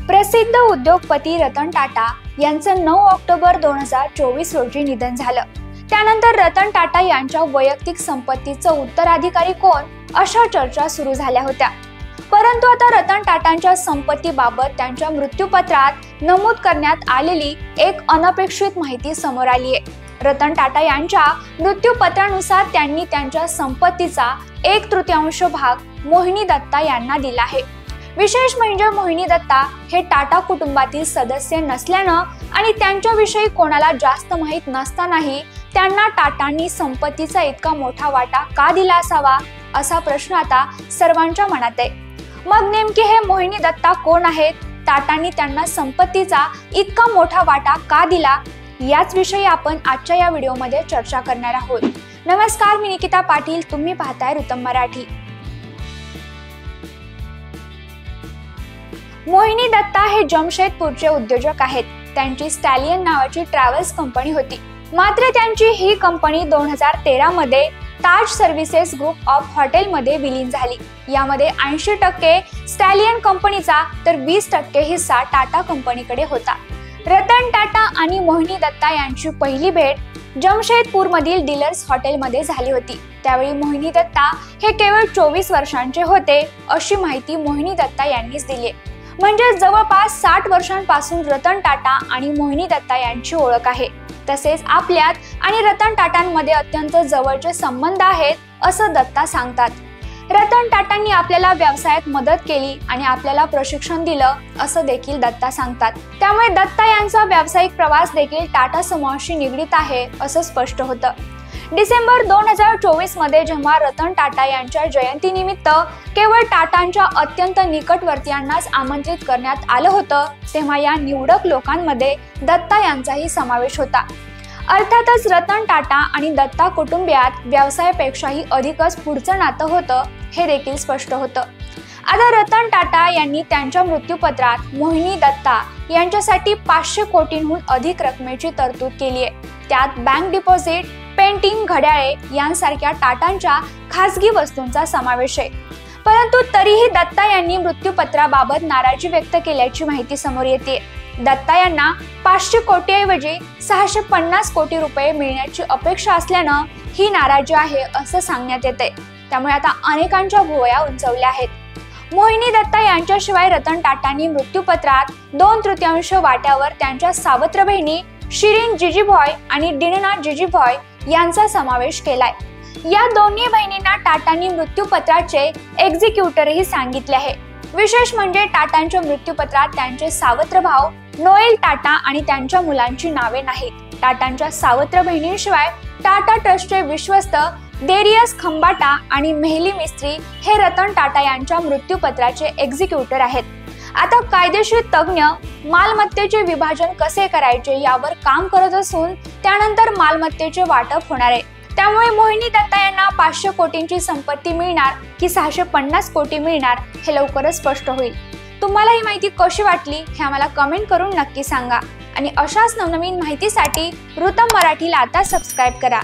प्रसिद्ध उद्योगपती रतन टाटा यांचं 9 ऑक्टोबर 2024 रोजी निधन झालं। त्यानंतर रतन टाटा यांच्या वैयक्तिक संपत्तीचं उत्तराधिकारी कोण अशा चर्चा सुरू झाल्या होत्या। परंतु आता रतन टाटांच्या संपत्तीबाबत त्यांच्या मृत्यूपत्रात नमूद करण्यात आलेली एक अनपेक्षित माहिती समोर आली आहे। रतन टाटा यांच्या मृत्यूपत्रानुसार त्यांनी त्यांच्या संपत्तीचा 1/3 भाग मोहिनी दत्ता यांना दिला आहे। विशेष म्हणजे मोहिनी दत्ता हे टाटा कुटुंबातील सदस्य नसल्यानं आणि त्यांच्याविषयी कोणाला जास्त माहित नसतानाही त्यांना टाटांनी संपत्तीचा इतका मोठा वाटा का दिला असावा असा प्रश्न आता सर्वांच्या मनात आहे। मग नेमके हे मोहिनी दत्ता कोण आहेत? टाटांनी त्यांना संपत्तीचा इतका मोठा वाटा का दिला? याच विषयी आपण आजच्या या व्हिडिओमध्ये चर्चा करणार आहोत। नमस्कार, मी निकिता पाटील, तुम्ही पाहताय रुतम मराठी। मोहिनी दत्ता हे जमशेदपूरचे उद्योजक आहेत। त्यांची स्टॅलियन नावाची ट्रॅव्हल्स कंपनी होती। मात्र त्यांची ही कंपनी 2013 मध्ये ताज सर्व्हिसेस ग्रुप ऑफ हॉटेलमध्ये विलीन झाली। यामध्ये 80% स्टॅलियन कंपनीचा तर 20% हिस्सा टाटा कंपनीकडे होता। रतन टाटा आणि मोहिनी दत्ता यांची पहिली भेट जमशेदपूरमधील डीलर्स हॉटेलमध्ये झाली होती। त्यावेळी मोहिनी दत्ता हे केवळ 24 वर्षांचे होते अशी माहिती मोहिनी दत्ता यांनीच दिली। म्हणजे जवळपास 60 वर्षांपासून रतन टाटा आणि मोहिनी दत्ता यांची ओळख आहे। तसेच आपल्यात आणि रतन टाटांमध्ये अत्यंत जवळचे संबंध आहेत असं दत्ता सांगतात। रतन टाटांनी आपल्याला व्यवसायात मदत केली आणि आपल्याला प्रशिक्षण दिलं असं देखील दत्ता सांगतात। त्यामुळे दत्ता यांचा व्यावसायिक प्रवास देखील टाटा समूहाशी निगडीत आहे असं स्पष्ट होतं। डिसेंबर 2024 मध्ये जेव्हा रतन टाटा यांच्या जयंतीनिमित्त केवळ टाटांच्या अत्यंत निकटवर्तीयांनाच आमंत्रित करण्यात आलं होतं, तेव्हा या निवडक लोकांमध्ये दत्ता यांचाही समावेश होता। अर्थातच रतन टाटा आणि दत्ता कुटुंबियात व्यवसायापेक्षाही अधिकच पुढचं नातं होतं हे देखील स्पष्ट होतं। आता रतन टाटा यांनी त्यांच्या मृत्यूपत्रात मोहिनी दत्ता यांच्यासाठी 500 कोटींहून अधिक रकमेची तरतूद केली आहे। त्यात बँक डिपॉझिट, पेंटिंग, घड्याळे यांसारख्या टाटांच्या खासगी वस्तूंचा समावेश आहे। परंतु तरीही दत्ता यांनी मृत्यूपत्राबाबत नाराजी व्यक्त केल्याची माहिती समोर येते। दत्ता यांना 500 कोटीऐवजी 650 कोटी रुपये मिळण्याची अपेक्षा असल्यानं ही नाराजी आहे असं सांगण्यात येते। त्यामुळे आता अनेकांच्या भुवया उंचावल्या आहेत। मोहिनी दत्ता यांच्याशिवाय रतन टाटांनी मृत्यूपत्रात 2/3 वाट्यावर त्यांच्या सावत्र बहिणी शिरीन जीजीभॉय आणि डिनना जीजीभॉय यांचा समावेश केलाय। या दोन्ही बहिणींना टाटांनी मृत्यूपत्राचे एक्झिक्युटरही सांगितले आहे। विशेष म्हणजे टाटांच्या मृत्यूपत्रात त्यांचे सावत्र भाऊ नोएल टाटा आणि त्यांच्या मुलांची नावे नाहीत। टाटांच्या सावत्र बहिणींशिवाय टाटा ट्रस्टचे विश्वस्त डेरियस खंबाटा आणि मेहली मिस्त्री हे रतन टाटा यांच्या मृत्यूपत्राचे एक्झिक्युटर आहेत। आता कायदेशीर तज्ञ मालमत्तेचे विभाजन कसे करायचे यावर काम करत असून त्यानंतर मालमत्तेचे वाटप होणार आहे। त्यामुळे मोहिनी दत्ता यांना 500 कोटींची संपत्ती मिळणार की 650 कोटी मिळणार हे लवकरच स्पष्ट होईल। तुम्हाला ही माहिती कशी वाटली हे आम्हाला कमेंट करून नक्की सांगा आणि अशाच नवनवीन माहितीसाठी रुतम मराठीला आता सबस्क्राइब करा।